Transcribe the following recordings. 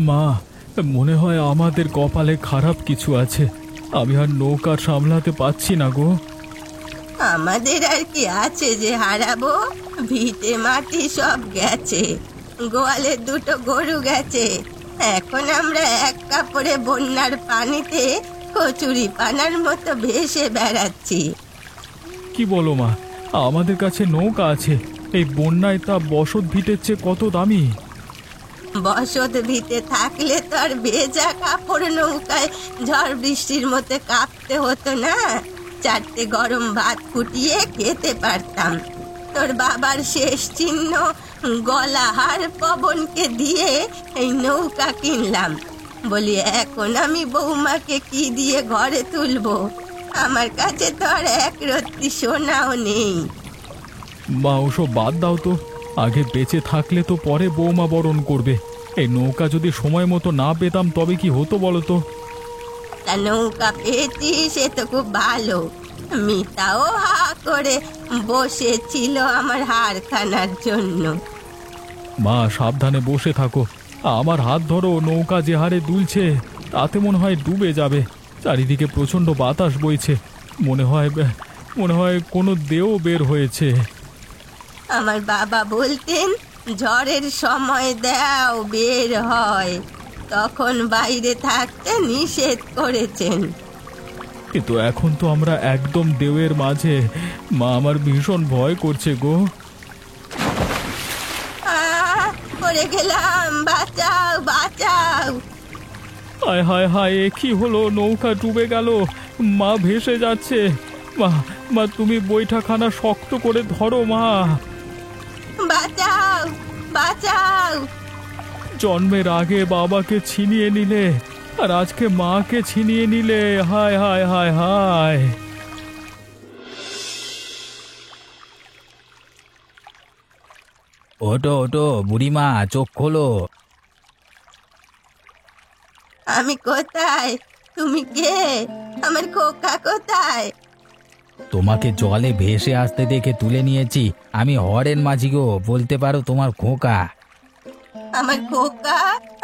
মা, মনে হয় আমাদের কপালে খারাপ কিছু আছে। আমি আর নৌকা সামলাতে পারছি না গো। আমাদের আর কি আছে যে হারাবো? ভিটে মাটি সব গেছে, গোয়ালের দুটো গরু গেছে। এখন আমরা এক কাপড়ে বন্যার পানিতে কচুরি পানার মতো ভেসে বেড়াচ্ছি। কি বলো মা? আমাদের কাছে নৌকা আছে, এই বন্যায় তা বসত ভিটের চেয়ে কত দামি। বসত ভিটে থাকলে তো আর ভেজা কাপড় নৌকায় ঝড় বৃষ্টির মধ্যে কাঁপতে হতো না। 4টে গরম ভাত ফুটিয়ে খেতে পারতাম। তোর বাবার শেষ চিহ্ন গলাহার পবনকে দিয়ে এই নৌকা কিনলাম। বলি এখন আমি বৌমাকে কি দিয়ে ঘরে তুলবো? আমার কাছে তো আর এক রত্তি সোনাও নেই। মা, ওসব বাদ দাও তো। আগে বেঁচে থাকলে তো পরে বৌমা বরণ করবে। এই নৌকা যদি সময় মতো না পেতাম তবে কি হতো বলো তো? তা নৌকা পেয়েছি, সে তো খুব ভালো। মিতাও হা করে বসেছিল আমার হাড় খানার জন্য। মা, সাবধানে বসে থাকো। আমার হাত ধরো, নৌকা যে হারে দুলছে তাতে মনে হয় ডুবে যাবে। চারিদিকে প্রচণ্ড বাতাস বইছে। মনে হয় কোনো দেও বের হয়েছে। আমার বাবা বলতেন, ঝড়ের সময় দেও বের হয়, তখন বাইরে থাকতে নিষেধ করেছেন। কিন্তু এখন তো আমরা একদম দেওয়ের মাঝে। মা, আমার ভীষণ ভয় করছে গো। পড়ে গেলাম, বাঁচাও বাঁচাও। হায় হায় হায়, এ কি হলো? নৌকা ডুবে গেল, মা ভেসে যাচ্ছে। মা, মা তুমি বৈঠাখানা শক্ত করে ধরো মা। বাঁচাও বাঁচাও। জন্মের আগে বাবাকে ছিনিয়ে নিলে আর আজকে মাকে ছিনিয়ে নিলে। হায় হায় হায় হায়। ওটো ওটো বুড়িমা, চোখ খোলো। আমি কোথায়? তুমি কে? আমার খোকা কোথায়? তোমাকে জলে ভেসে আসতে দেখে তুলে নিয়েছি। আমি হরেন মাঝি গো, বলতে পারো তোমার খোকা। আমার খোকা?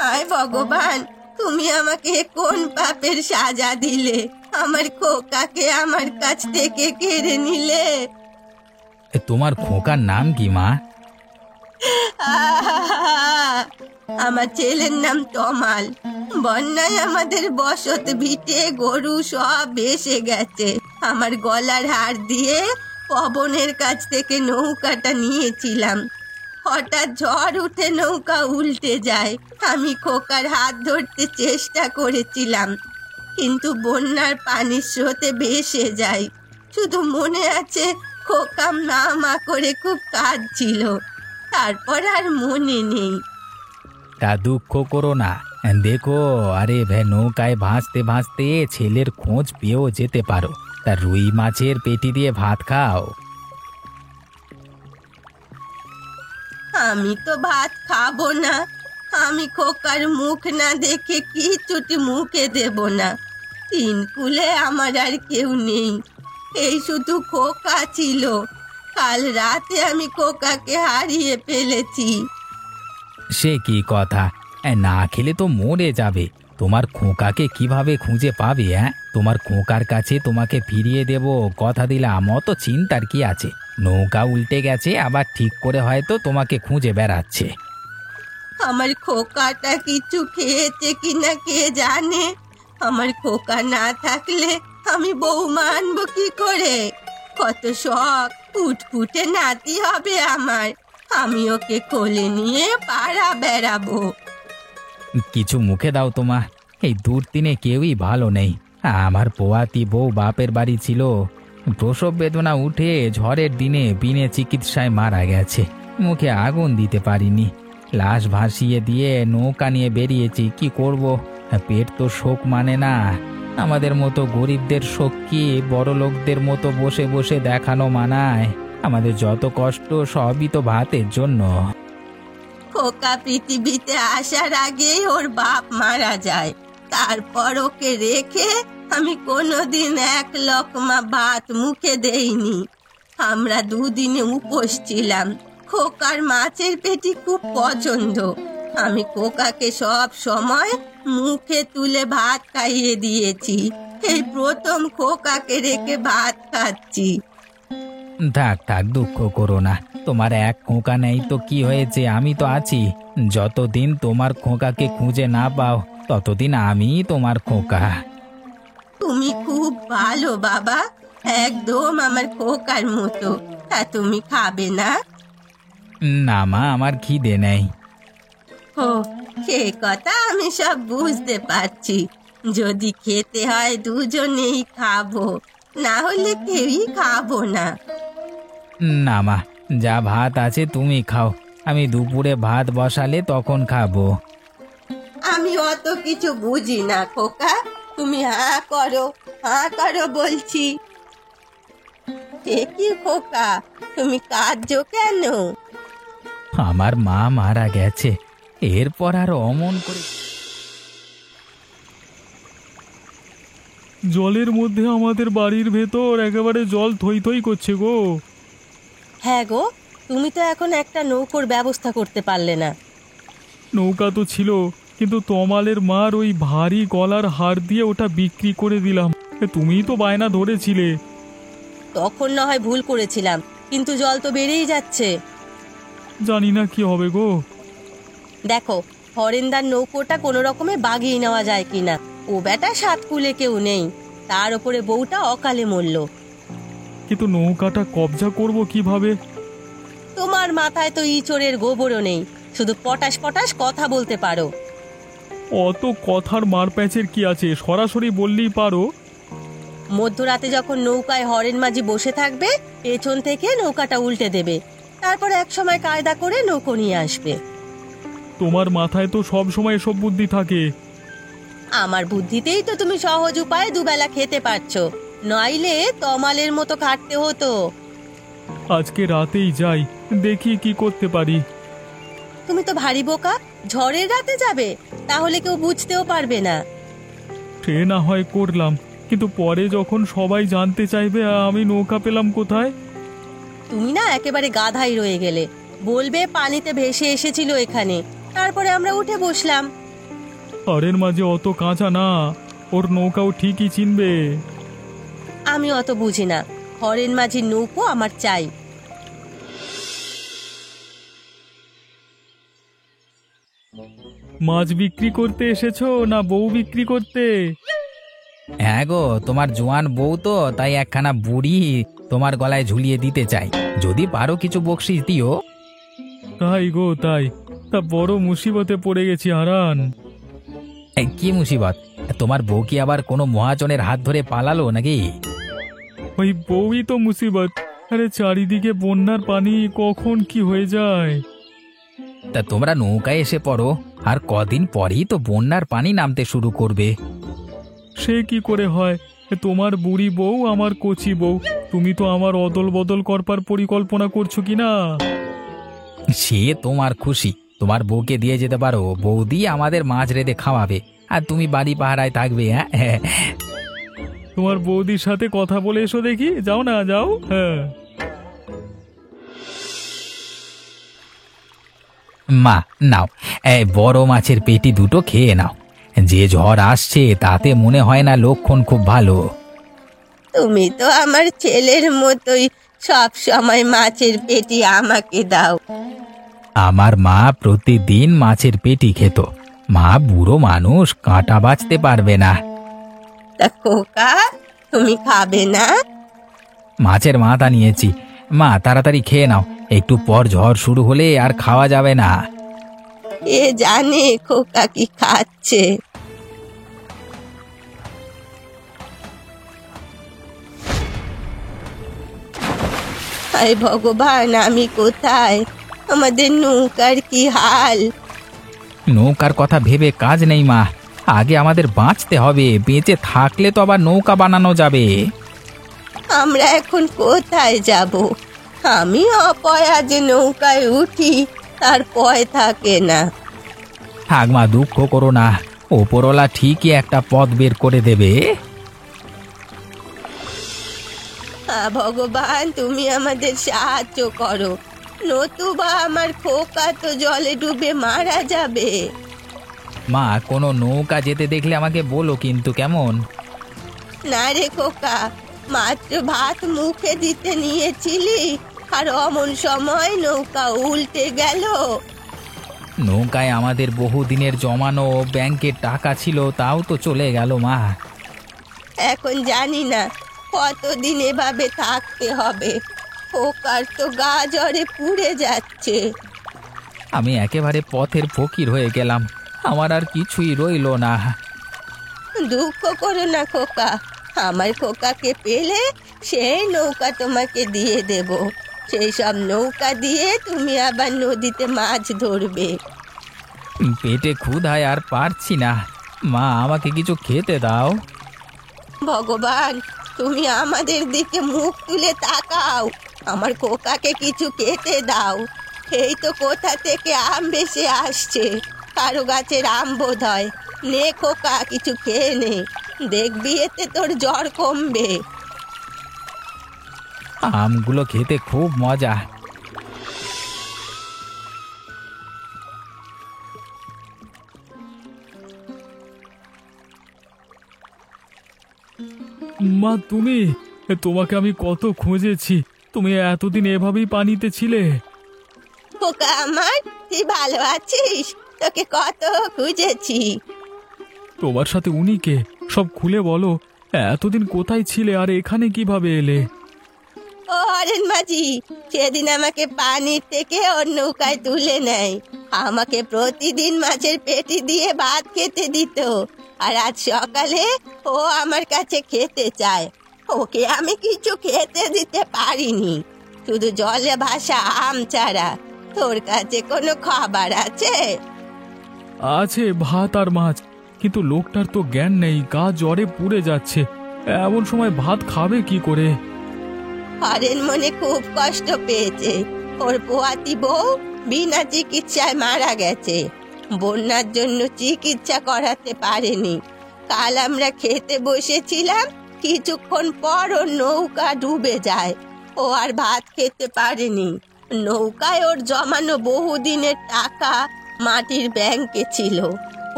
আয় ভগবান, তুমি আমাকে কোন পাপের সাজা দিলে? আমার খোকাকে আমার কাছ থেকে কেড়ে নিলে। তোমার খোকার নাম কি মা? আমার ছেলের নাম তমাল। বন্যায় আমাদের বসত ভিটে গরু সব ভেসে গেছে। আমার গলার হার দিয়ে পবনের কাছ থেকে নৌকাটা নিয়েছিলাম। হঠাৎ ঝড় উঠে নৌকা উল্টে যায়। আমি খোকার হাত ধরতে চেষ্টা করেছিলাম, কিন্তু বন্যার পানির স্রোতে ভেসে যায়। শুধু মনে আছে খোকা মা মা করে খুব কাঁদছিল। তারপর আর মনে নেই। তা দুঃখ করো না, দেখো আরে নৌকায় ভাসতে ভাসতে ছেলের খোঁজ পেয়েও যেতে পারো। তা রুই মাছের পেটি দিয়ে ভাত খাও। আমি তো ভাত খাবো না। আমি খোকার মুখ না দেখে কিছুটি মুখে দেব না। 3 কুলে আমার আর কেউ নেই, এই শুধু খোকা ছিল। কাল রাতে আমি খোকাকে হারিয়ে ফেলেছি। সে কি কথা? না খেলে তো মরে যাবে। তোমার খোকাকে কিভাবে খুঁজে পাবে? তোমার খোকার কাছে তোমাকে ফিরিয়ে দেব, কথা দিলাম। অত চিন্তার কি আছে? নৌকা উল্টে গেছে, আবার ঠিক করে হয়তো তোমাকে খুঁজে বেড়াচ্ছে। আমার খোকাটা কিছু খেয়েছে কিনা কে জানে। আমার খোকা না থাকলে আমি বৌমা আনবো কি করে? কত শখ, ফুটফুটে নাতি হবে আমার। আমি ওকে কোলে নিয়ে পাড়া বেড়াবো। কিছু মুখে দাও তোমা। এই দুর্দিনে কেউই ভালো নেই। আমার পোয়াতি বউ বাপের বাড়ি ছিল, প্রসব বেদনা উঠে ঝড়ের দিনে বিনে চিকিৎসায় মারা গেছে। মুখে আগুন দিতে পারিনি, লাশ ভাসিয়ে দিয়ে নৌকা নিয়ে বেরিয়েছি। কি করব? পেট তো শোক মানে না। আমাদের মতো গরিবদের শোক কি বড় লোকদের মতো বসে বসে দেখানো মানায়? আমাদের যত কষ্ট সবই তো ভাতের জন্য। খোকা পৃথিবীতে আসার আগেই ওর বাপ মারা যায়। তারপর ওকে রেখে আমি কোনোদিন এক লকমা ভাত মুখে দেইনি। আমরা 2 দিনে উপোস ছিলাম। খোকার মাছের পেটি খুব পছন্দ। আমি খোকাকে সব সময় মুখে তুলে ভাত খাইয়ে দিয়েছি, এই প্রথম খোকাকে রেখে ভাত খাচ্ছি। থাক থাক, দুঃখ করো না। তোমার এক খোকা নেই তো কি হয়েছে, আমি তো আছি। যতদিন তোমার খোকাকে খুঁজে না পাও ততদিন আমি তোমার খোকা। তুমি খুব ভালো বাবা, একদম আমার খোকার মতো। তা তুমি খাবে না? না মা, আমার খিদে নেই। ও, সে কথা আমি সব বুঝতে পারছি। যদি খেতে হয় দুজনেই খাবো, না হলে কেউই খাবো না। না মা, যা ভাত আছে তুমি খাও, আমি দুপুরে ভাত বসালে তখন খাবো। আমি অত কিছু বুঝি না খোকা, তুমি হাঁ করো বলছি। এ কি খোকা, তুমি কাঁদছো কেন? আমার মা মারা গেছে, এরপর আর অমন করে। জলের মধ্যে আমাদের বাড়ির ভেতর একেবারে জল থই থই করছে গো। হ্যাঁ গো, তুমি তো এখন একটা নৌকোর ব্যবস্থা করতে পারলে না। নৌকা তো ছিল, কিন্তু তমালের মার ওই ভারী গলার হার দিয়ে ওটা বিক্রি করে দিলাম। তুমিই তো বায়না ধরেছিলে। তখন না হয় ভুল করেছিলাম, কিন্তু জল তো বেড়েই যাচ্ছে। জানি না কি হবে গো। দেখো, হরেন্দার নৌকোটা কোনো রকমে বাগিয়ে নেওয়া যায় কিনা। ও বেটা সাত কুলে কেউ নেই, তার উপরে বউটা অকালে মরল। কিন্তু নৌকাটা কবজা করব কিভাবে? তোমার মাথায় তো ইঁচড়ের গোবরও নেই, শুধু পটাশ পটাশ কথা বলতে পারো। অত কথার মারপ্যাচের কি আছে, সরাসরি বললেই পারো। মধ্যরাতে যখন নৌকায় হরেন মাঝি বসে থাকবে, পেছন থেকে নৌকাটা উল্টে দেবে, তারপর এক সময় কায়দা করে নৌকো নিয়ে আসবে। তোমার মাথায় তো সব সময় এসব বুদ্ধি থাকে। আমার বুদ্ধিতেই তো তুমি সহজ উপায়ে দুবেলা খেতে পারছো, নইলে তমালের মতো খাটতে হতো। আজকে রাতেই যাই, দেখি কি করতে পারি। তুমি তো ভারী বোকা, ঝড়ের রাতে যাবে, তাহলে কেউ বুঝতেও পারবে না। সে না হয় করলাম, কিন্তু পরে যখন সবাই জানতে চাইবে আমি নৌকা পেলাম কোথায়। তুমি না একেবারে গাধাই রয়ে গেলে। বলবে পানিতে ভেসে এসেছিল এখানে, তারপরে আমরা উঠে বসলাম। হারের মাঝে অত কাঁচা না, ওর নৌকাও ঠিকই চিনবে। আমি অত বুঝি না, হরেন মাঝির নৌকো আমার চাই। মাছ বিক্রি করতে এসেছো না বউ বিক্রি করতে? হ্যাঁ গো, তোমার জোয়ান বউ তো, তাই একখানা বুড়ি তোমার গলায় ঝুলিয়ে দিতে চাই, যদি পারো কিছু বকশিস দিও। তাই গো তাই, তা বড় মুসিবতে পড়ে গেছি হারান। এই কি মুসিবত? তোমার বউ কি আবার কোনো মহাজনের হাত ধরে পালালো নাকি? ওই বউই তো মুসিবত। আরে চারিদিকে বন্যার পানি, কখন কি হয়ে যায়। তা তোমরা নৌকায় এসে পড়ো, আর কদিন পরেই তো বন্যার পানি নামতে শুরু করবে। সে কি করে হয়? তোমার বুড়ি বউ আমার কচি বউ, তুমি তো আমার অদল বদল করবার পরিকল্পনা করছো কি না? সে তোমার খুশি, তোমার বউকে দিয়ে যেতে পারো, বৌদি আমাদের মাছ রেঁধে খাওয়াবে, আর তুমি বাড়ি পাহারায় থাকবে। হ্যাঁ তোমার বৌদির সাথে কথা বলে এসো দেখি, যাও না যাও। হ্যাঁ মা, নাও এই বড় মাছের পেটি দুটো খেয়ে নাও। যে ঝড় আসছে তাতে মনে হয় না লক্ষণ খুব ভালো। তুমি তো আমার ছেলের মতোই, সব সময় মাছের পেটি আমাকে দাও। আমার মা প্রতিদিন মাছের পেটি খেত। মা বুড়ো মানুষ, কাঁটা বাঁচতে পারবে না। তা খোকা, তুমি খাবে না? মাছের মাথা নিয়েছি। মা তাড়াতাড়ি খেয়ে নাও, একটু পর ঝড় শুরু হলে আর খাওয়া যাবে না। এ জানে খোকা কি খাচ্ছে। হায় ভগবান, আমি কোথায়? আমাদের নৌকার কি হাল? নৌকার কথা ভেবে কাজ নেই মা, আগে আমাদের বাঁচতে হবে, বেঁচে থাকলে তো আবার নৌকা বানানো যাবে। আমরা এখন কোথায় যাব? আমি অপয়া যে নৌকায় উঠি তার পয় থাকে না। থাক মা, দুঃখ করো না, ওপরওয়ালা ঠিকই একটা পথ বের করে দেবে। ভগবান, তুমি আমাদের সাহায্য করো। নতুবা আমার খোকা তো জলে ডুবে মারা যাবে। মা, কোনো নৌকা যেতে দেখলে আমাকে বলো কিন্তু, কেমন? না রে খোকা, মাত্র ভাত মুখে দিতে নিয়েছিলি আর অমন সময় নৌকা উল্টে গেল। নৌকায় আমাদের বহুদিনের জমানো ব্যাংকের টাকা ছিল, তাও তো চলে গেল মা। এখন জানি না কতদিন এভাবে থাকতে হবে। খোকার তো গা জ্বরে পুড়ে যাচ্ছে। আমি একেবারে পথের ফকির হয়ে গেলাম, আমার আর কিছুই রইলো না। দুঃখ করো না খোকা, আমার খোকাকে পেলে সেই নৌকা তোমাকে দিয়ে দেব। সেই সব নৌকা দিয়ে তুমি আবার নদীতে মাছ ধরবে। পেটে ক্ষুধায় আর পারছি না, মা আমাকে কিছু খেতে দাও। ভগবান, তুমি আমাদের দিকে মুখ তুলে তাকাও, আমার খোকাকে কিছু খেতে দাও। এই তো কোথা থেকে আম ভেসে আসছে, কারো গাছের আম বোধ হয়। নে খোকা, কিছু খেয়ে নে, দেখবি এতে তোর জ্বর কমবে। আমগুলো খেতে খুব মজা। মা, তুমি? তোমাকে আমি কত খুঁজেছি, তুমি এতদিন এভাবেই পানিতে ছিলে? খোকা আমার, তুই ভালো আছিস? তোকে কত খুঁজেছি। তোমার সাথে উনি কে? সব খুলে বলো। এতদিন কোথায় ছিলে আর এখানে কিভাবে এলে? ও হরেন মাঝি, সেদিন আমাকে পানির থেকে ওর নৌকায় তুলে নেয়। আমাকে প্রতিদিন মাছের পেটি দিয়ে ভাত খেতে দিত, আর আজ সকালে ও আমার কাছে খেতে চায়। ওকে আমি কিছু খেতে দিতে পারিনি, শুধু জলে ভাসা আম ছাড়া। তোর কাছে কোনো খাবার আছে? আছে ভাত আর মাছ, কিন্তু লোকটার তো জ্ঞান নেই, গা জ্বরে পুড়ে যাচ্ছে। এমন সময় ভাত খাবে কি করে? হরেন মনে খুব কষ্ট পেয়েছে। ওর পোয়াতি বউ বিনা চিকিৎসায় মারা গেছে। বন্যার জন্য চিকিৎসা করাতে পারেনি। কাল আমরা খেতে বসেছিলাম, কিছুক্ষণ পর ওর নৌকা ডুবে যায়। ও আর ভাত খেতে পারেনি। নৌকায় ওর জমানো বহুদিনের টাকা মাটির ব্যাংকে ছিল।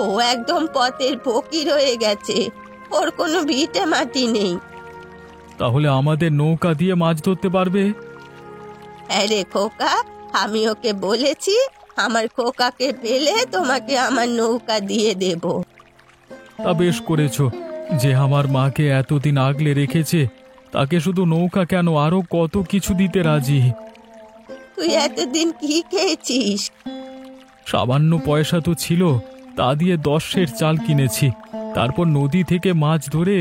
ও একদম পথের ফকির হয়ে গেছে। ওর কোনো ভিটে মাটি নেই। তাহলে আমাদের নৌকা দিয়ে মাছ ধরতে পারবে? আরে খোকা, আমি ওকে বলেছি আমার খোকাকে পেলে তোমাকে আমার নৌকা দিয়ে দেব। তা বেশ করেছো, যে আমার মাকে এতদিন আগলে রেখেছে তাকে শুধু নৌকা কেন, আরো কত কিছু দিতে রাজি। তুই এতদিন কি খেয়েছিস? সামান্য পয়সা তো ছিল, তা দিয়ে 10 সের চাল কিনেছি। তারপর নদী থেকে মাছ ধরে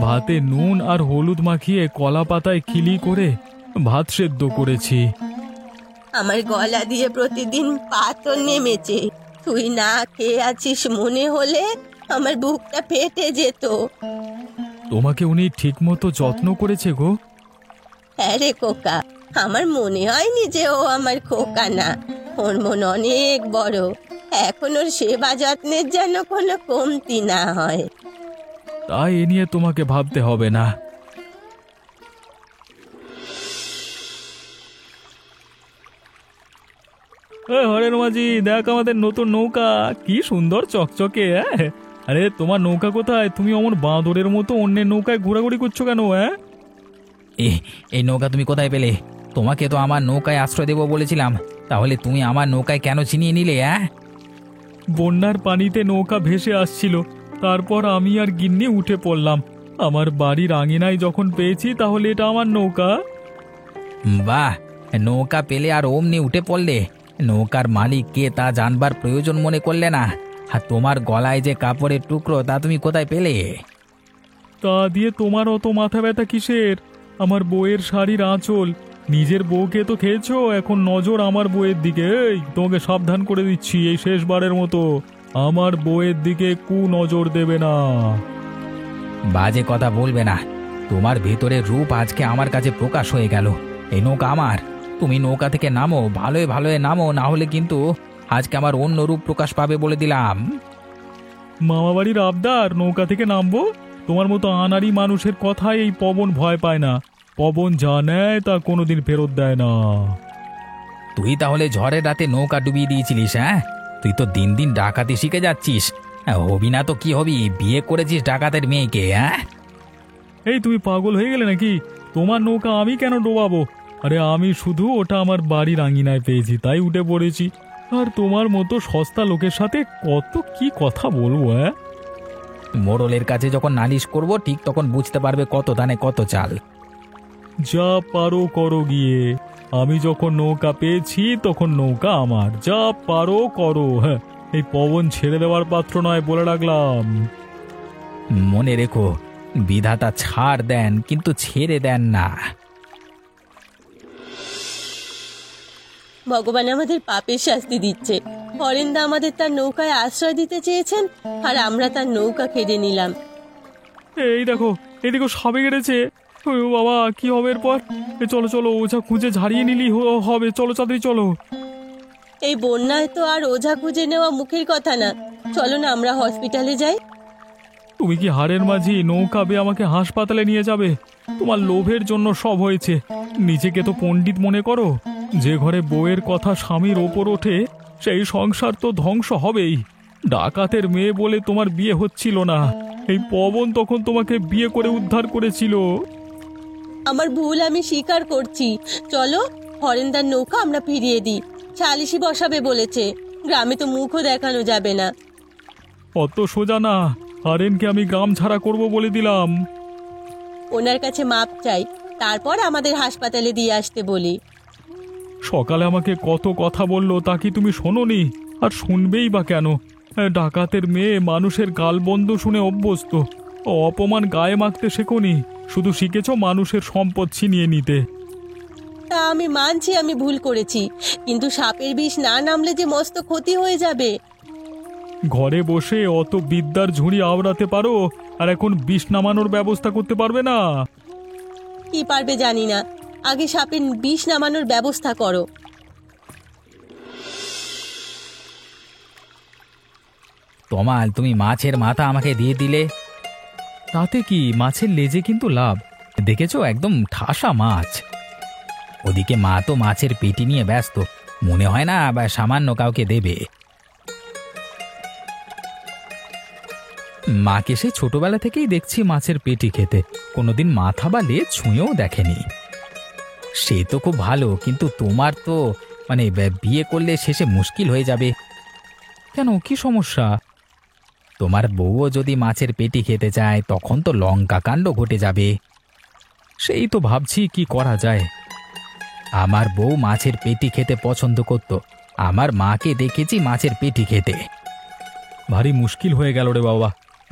ভাতে নুন আর হলুদ মাখিয়ে কলা পাতায় খিলি করে ভাত সেদ্ধ করেছি। আমার গলা দিয়ে প্রতিদিন পাথর নেমেছে। তুই না খেয়ে আছিস মনে হলে আমার বুকটা ফেটে যেত। তোমাকে উনি ঠিকমতো যত্ন করেছে গো? আরে খোকা, আমার মনে হয়নি যে ও আমার খোকা না। ওর মন অনেক বড়। এখন ওর সেবা যত্নের যেন কোনো কমতি না হয়। তাই এ নিয়ে তোমাকে ভাবতে হবে না। হরেন মাঝি, দেখ আমাদের নতুন নৌকা, কি সুন্দর চকচকে। আরে তোমার নৌকা কোথায়? তুমি অমন বাঁদরের মতো অন্যের নৌকায় ঘোরাঘুরি করছো কেন? এই নৌকা তুমি কোথায় পেলে? তোমাকে তো আমার নৌকায় আশ্রয় দেবো বলেছিলাম, তাহলে তুমি আমার নৌকায় কেন ছিনিয়ে নিলে? বন্যার পানিতে নৌকা ভেসে আসছিল, তারপর আমি আর গিন্নি উঠে পড়লাম। আমার বাড়ির আঙিনায় যখন পেয়েছি, তাহলে এটা আমার নৌকা। বাহ, নৌকা পেলে আর অমনি উঠে পড়লে? নৌকার মালিক কে তা জানবার প্রয়োজন মনে করলে না? আর তোমার গলায় যে কাপড়ের টুকরো, তা তুমি কোথায় পেলে? তা দিয়ে তোমার অত মাথা ব্যথা কিসের? আমার বউয়ের শাড়ির আঁচল। নিজের বউকে তো খেয়েছো, এখন নজর আমার বউয়ের দিকে। এই তোমাকে সাবধান করে দিচ্ছি, এই শেষবারের মতো আমার বউয়ের দিকে নজর দেবে না। বাজে কথা বলবে না। তোমার ভেতরের রূপ আজকে আমার কাছে প্রকাশ হয়ে গেল। এই নৌকা আমার, তুমি নৌকা থেকে নামো, ভালোয় ভালোয় নামো, না হলে কিন্তু আজকে আমার অন্য রূপ প্রকাশ পাবে বলে দিলাম। মামা বাড়ির আবদার নৌকা থেকে নামবো? তোমার মতো আনাড়ি মানুষের কথায় এই পবন ভয় পায় না। পবন যা নেয় তা কোনোদিন ফেরত দেয় না। তুই তাহলে ঝড়ের রাতে নৌকা ডুবিয়ে দিয়েছিলিস? হ্যাঁ, তুই তো দিন দিন ডাকাতি শিখে যাচ্ছিস। হবি না তো কি হবি, বিয়ে করেছিস ডাকাতের মেয়েকে? হ্যাঁ, এই তুমি পাগল হয়ে গেলে নাকি? তোমার নৌকা আমি কেন ডোবাবো? আরে আমি শুধু ওটা আমার বাড়ির আঙিনায় পেয়েছি তাই উঠে পড়েছি। আর তোমার মতো সস্তা লোকের সাথে কত কি কথা বলবো? হ্যাঁ, মোড়লের কাছে যখন নালিশ করব ঠিক তখন বুঝতে পারবে কত ধানে কত চাল। যা পারো করো গিয়ে। আমি যখন নৌকা পেয়েছি তখন নৌকা আমার, যা পারো করো। হ্যাঁ, এই পবন ছেড়ে দেওয়ার পাত্র নয়, বলে রাখলাম। মনে রেখো, বিধাতা ছাড় দেন কিন্তু ছেড়ে দেন না। ভগবান আমাদের পাপের শাস্তি দিচ্ছে। হরেন্দা আমাদের তার নৌকায় আশ্রয় দিতে চেয়েছেন, আর আমরা তার নৌকা কেড়ে নিলাম। এই দেখো, এই দেখো, সাপে কেটেছে। ও বাবা, কি হবে এরপর? চলো চলো, ওঝা খুঁজে ঝাড়িয়ে নিলি হবে। চলো তাড়াতাড়ি চলো। এই বন্যায় তো আর ওঝা খুঁজে নেওয়া মুখের কথা না। চলো না আমরা হসপিটালে যাই। তুমি কি হাড়ের মাঝি নৌকা বেয়ে আমাকে হাসপাতালে নিয়ে যাবে? তোমার লোভের জন্য সব হয়েছে। নিজেকে তো পণ্ডিত মনে করো। যে ঘরে বউয়ের কথা স্বামীর ওপর ওঠে সেই সংসার তো ধ্বংস হবেই। ডাকাতের মেয়ে বলে তোমার বিয়ে হচ্ছিল না। এই পবন তখন তোমাকে বিয়ে করে উদ্ধার করেছিল। আমার ভুল আমি স্বীকার করছি। চলো, হরেন্দার নৌকা আমরা ফিরিয়ে দিই। সালিশি বসাবে বলেছে, গ্রামে তো মুখও দেখানো যাবে না। অত সোজা না। হারেনকে আমি গ্রাম ছাড়া করব বলে দিলাম। ওনার কাছে মাপ চাই, তারপর আমাদের হাসপাতালে দিয়ে আসতে বলি। সকালে আমাকে কত কথা বললো, তা কি তুমি শোনোনি? আর শুনবেই বা কেন? ডাকাতের মেয়ে মানুষের গালবন্ধ শুনে অভ্যস্ত। অপমান গায়ে মাখতে শেখোনি, শুধু শিখেছ মানুষের সম্পদ ছিনিয়ে নিতে। তা আমি মানছি আমি ভুল করেছি, কিন্তু সাপের বিষ না নামলে যে মস্ত ক্ষতি হয়ে যাবে। ঘরে বসে অত বিদ্যার ঝুড়ি আওড়াতে পারো, আর এখন বিষ নামানোর ব্যবস্থা করতে পারবে না? কি পারবে জানি না, আগে সাপের বিষ নামানোর ব্যবস্থা করো। তমাল, তুমি মাছের মাথা আমাকে দিয়ে দিলে। তাতে কি, মাছের লেজে কিন্তু লাভ। দেখেছো, একদম ঠাসা মাছ। ওদিকে মা তো মাছের পেটি নিয়ে ব্যস্ত, মনে হয় না বা সামান্য কাউকে দেবে। মাকে সে ছোটবেলা থেকেই দেখছি মাছের পেটি খেতে, কোনোদিন মাথা বা লেজ ছুঁয়েও দেখেনি। সে তো খুব ভালো, কিন্তু তোমার তো বিয়ে করলে শেষে মুশকিল হয়ে যাবে। কেন, কি সমস্যা? তোমার বউও যদি মাছের পেটি খেতে চায় তখন তো লঙ্কা কাণ্ড ঘটে যাবে। সেই তো ভাবছি কি করা যায়। আমার বউ মাছের পেটি খেতে পছন্দ করত, আমার মাকে দেখেছি মাছের পেটি খেতে। ভারী মুশকিল হয়ে গেল রে বাবা।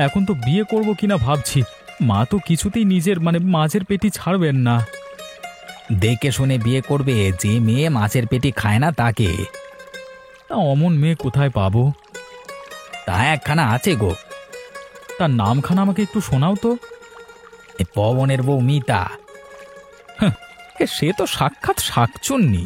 এখন তো বিয়ে করব কিনা ভাবছি। মা তো কিছুতেই নিজের মাছের পেটি ছাড়বেন না। দেখে শুনে বিয়ে করবে, যে মেয়ে মাছের পেটি খায় না তাকে। তা অমন মেয়ে কোথায় পাবো? তা একখানা আছে গো। তার নামখানা আমাকে একটু শোনাও তো। পবনের বউ মিতা। সে তো সাক্ষাৎ শাকচুন্নি।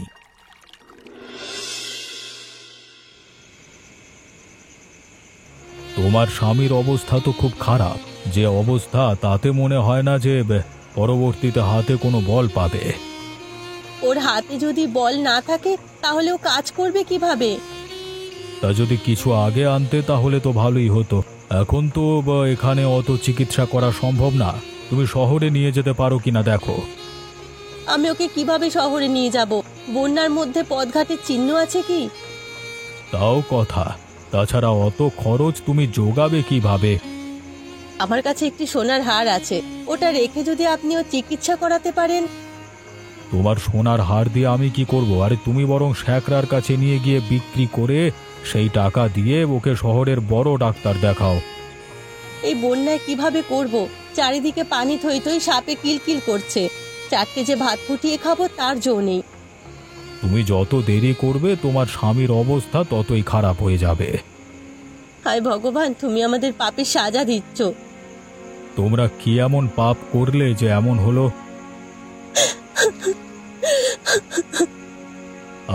তোমার স্বামীর অবস্থা তো খুব খারাপ। যে অবস্থা, তাতে মনে হয় না যে পরবর্তীতে হাতে কোনো বল পাবে। ওর হাতে যদি বল না থাকে তাহলে ও কাজ করবে কিভাবে? তা যদি কিছু আগে আনতে তাহলে তো ভালোই হতো। এখন তো এখানে অত চিকিৎসা করা সম্ভব না। তুমি শহরে নিয়ে যেতে পারো কিনা দেখো। আমি ওকে কিভাবে শহরে নিয়ে যাব? বন্যার মধ্যে পথঘাটের চিহ্ন আছে কি? তাও কথা। তাছাড়া অত খরচ তুমি যোগাবে কিভাবে? আমার কাছে একটি সোনার হার আছে, ওটা রেখে যদি আপনি ওর চিকিৎসা করাতে পারেন। তোমার সোনার হার দিয়ে আমি কি করব? আরে তুমি বরং শ্যাকরার কাছে নিয়ে গিয়ে বিক্রি করে সেই টাকা দিয়ে ওকে শহরের বড় ডাক্তার দেখাও। এই বন্যায় কিভাবে করব? চারিদিকে পানি থই থই, সাপে কিলকিল করছে। চারটে যে ভাত ফুটিয়ে খাবো তার জো নেই। তুমি যত দেরি করবে তোমার স্বামীর অবস্থা ততই খারাপ হয়ে যাবে। হায় ভগবান, তুমি আমাদের পাপের সাজা দিচ্ছ। তোমরা কি এমন পাপ করলে যে এমন হলো?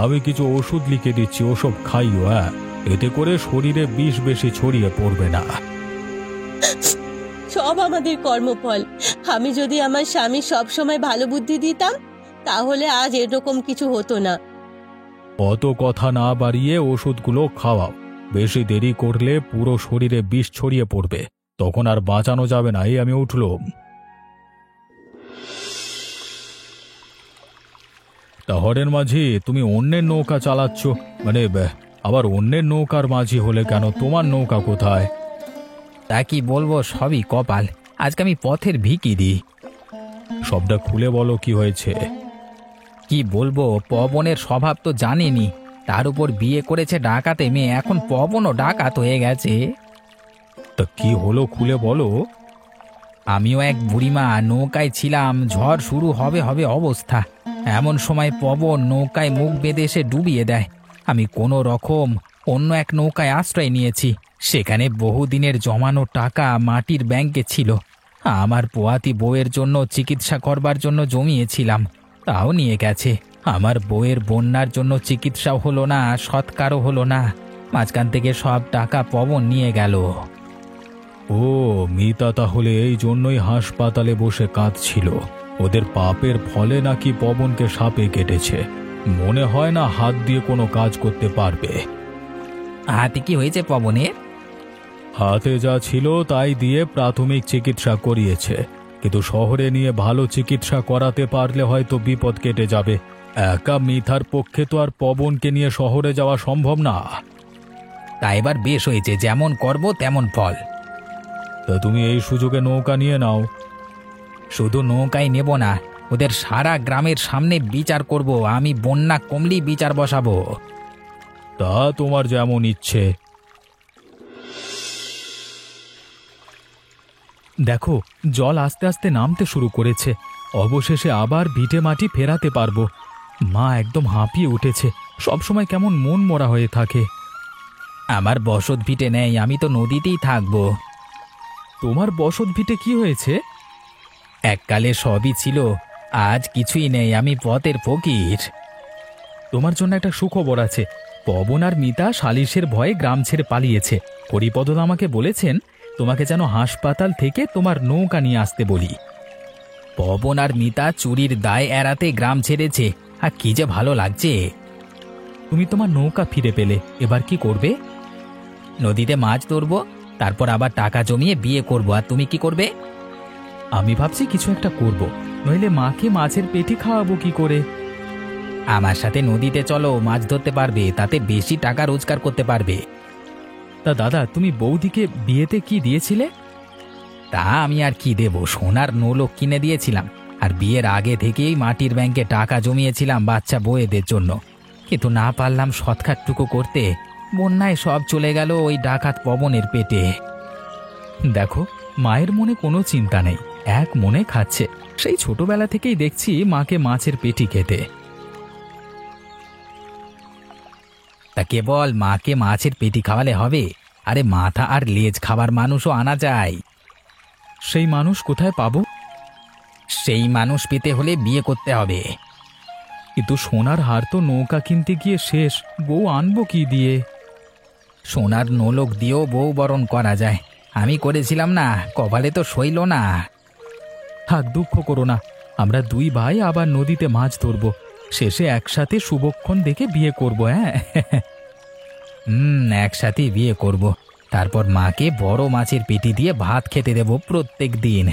আমি কিছু ওষুধ লিখে দিচ্ছি, ওসব খাইও। এতে করে শরীরে বিষ বেশি ছড়িয়ে পড়বে না। সব আমাদের কর্মফল। আমি যদি আমার স্বামী সব সময় ভালো বুদ্ধি দিতাম তাহলে আজ এরকম কিছু হতো না। অত কথা না বাড়িয়ে ওষুধগুলো খাওয়াও। বেশি দেরি করলে পুরো শরীরে বিষ ছড়িয়ে পড়বে, তখন আর বাঁচানো যাবে না। এই আমি উঠলুম। তা হরেন মাঝি, তুমি অন্যের নৌকা চালাচ্ছ, মানে আবার অন্যের নৌকার মাঝি হলে কেন? তোমার নৌকা কোথায়? তা কি বলবো, সবই কপাল। আজকে আমি পথের ভিখিরি। সবটা খুলে বলো, কি হয়েছে? কি বলবো, পবনের স্বভাব তো জানেনি, তার উপর বিয়ে করেছে ডাকাতে মেয়ে, এখন পবনও ডাকাত হয়ে গেছে। তা কি হলো, খুলে বলো। আমিও এক বুড়িমা নৌকায় ছিলাম, ঝড় শুরু হবে হবে অবস্থা, এমন সময় পবন নৌকায় মুখ বেঁধে এসে ডুবিয়ে দেয়। আমি কোনো রকম অন্য এক নৌকায় আশ্রয় নিয়েছি। সেখানে বহুদিনের জমানো টাকা মাটির ব্যাংকে ছিল। আমার পোয়াতি বউয়ের জন্য চিকিৎসা করবার জন্য জমিয়েছিলাম, তাও নিয়ে গেছে। আমার বউয়ের বন্যার জন্য চিকিৎসাও হলো না, সৎকারও হলো না। মাঝখান থেকে সব টাকা পবন নিয়ে গেল। ও, মিতা তাহলে এই জন্যই হাসপাতালে বসে কাঁদছিল। ওদের পাপের ফলে নাকি পবনকে সাপে কেটেছে। মনে হয় না হাত দিয়ে কোনো কাজ করতে পারবে। হাতে কি হয়েছে পবনের? হাতে যা ছিল তাই দিয়ে প্রাথমিক চিকিৎসা করিয়েছে, কিন্তু শহরে নিয়ে ভালো চিকিৎসা করাতে পারলে হয়তো বিপদ কেটে যাবে। একা মিথার পক্ষে তো আর পবনকে নিয়ে শহরে যাওয়া সম্ভব না। তা এবার বেশ হয়েছে, যেমন করব তেমন ফল। তা তুমি এই সুযোগে নৌকা নিয়ে নাও। শুধু নৌকায় নেব না, ওদের সারা গ্রামের সামনে বিচার করব। আমি বন্যা কমলি বিচার বসাবো। তা তোমার যেমন ইচ্ছে। দেখো, জল আস্তে আস্তে নামতে শুরু করেছে। অবশেষে আবার ভিটে মাটি ফেরাতে পারবো। মা একদম হাঁপিয়ে উঠেছে, সবসময় কেমন মন মরা হয়ে থাকে। আমার বসত ভিটে নেই, আমি তো নদীতেই থাকবো। তোমার বসত ভিটে কি হয়েছে? এককালে সবই ছিল, আজ কিছুই নেই, আমি পথের ফকির। তোমার জন্য একটা সুখবর আছে। পবন আর মিতা সালিশের ভয়ে গ্রাম ছেড়ে পালিয়েছে। হরিপদ আমাকে বলেছেন তোমাকে যেন হাসপাতাল থেকে তোমার নৌকা নিয়ে আসতে বলি। পবন আর মিতা চুরির দায় এড়াতে গ্রাম ছেড়েছে, আর কি যে ভালো লাগছে। তুমি তোমার নৌকা ফিরে পেলে, এবার কি করবে? নদীতে মাছ ধরবো, তারপর আবার টাকা জমিয়ে বিয়ে করব। আর তুমি কি করবে? আমি ভাবছি কিছু একটা করব, নইলে মাকে মাছের পেটি খাওয়াবো কি করে। আমার সাথে নদীতে চলো, মাছ ধরতে পারবে, তাতে বেশি টাকা রোজগার করতে পারবে। তা দাদা, তুমি বৌদিকে বিয়েতে কি দিয়েছিলে? তা আমি আর কি দেব, সোনার নোলক কিনে দিয়েছিলাম, আর বিয়ের আগে থেকেই মাটির ব্যাংকে টাকা জমিয়েছিলাম বাচ্চা বউয়েদের জন্য। কিন্তু না পারলাম সৎকারটুকু করতে, বন্যায় সব চলে গেল ওই ডাকাত পবনের পেটে। দেখো, মায়ের মনে কোনো চিন্তা নেই, এক মনে খাচ্ছে। সেই ছোটবেলা থেকেই দেখছি মাকে মাছের পেটি খেতে। তা কেবল মাকে মাছের পেটি খাওয়ালে হবে? আরে মাথা আর লেজ খাবার মানুষও আনা যায়। সেই মানুষ কোথায় পাবো? সেই মানুষ পেতে হলে বিয়ে করতে হবে। কিন্তু সোনার হার তো নৌকা কিনতে গিয়ে শেষ, বউ আনবো কি দিয়ে? সোনার নোলক দিয়েও বউ বরণ করা যায়, আমি করেছিলাম না, কপালে তো সইল না। থাক, দুঃখ করো না। আমরা দুই ভাই আবার নদীতে মাছ ধরবো, শেষে একসাথে শুভক্ষণ দেখে বিয়ে করবো। হ্যাঁ, একসাথেই বিয়ে করব, তারপর মাকে বড় মাছের পেটি দিয়ে ভাত খেতে দেব প্রত্যেক দিন।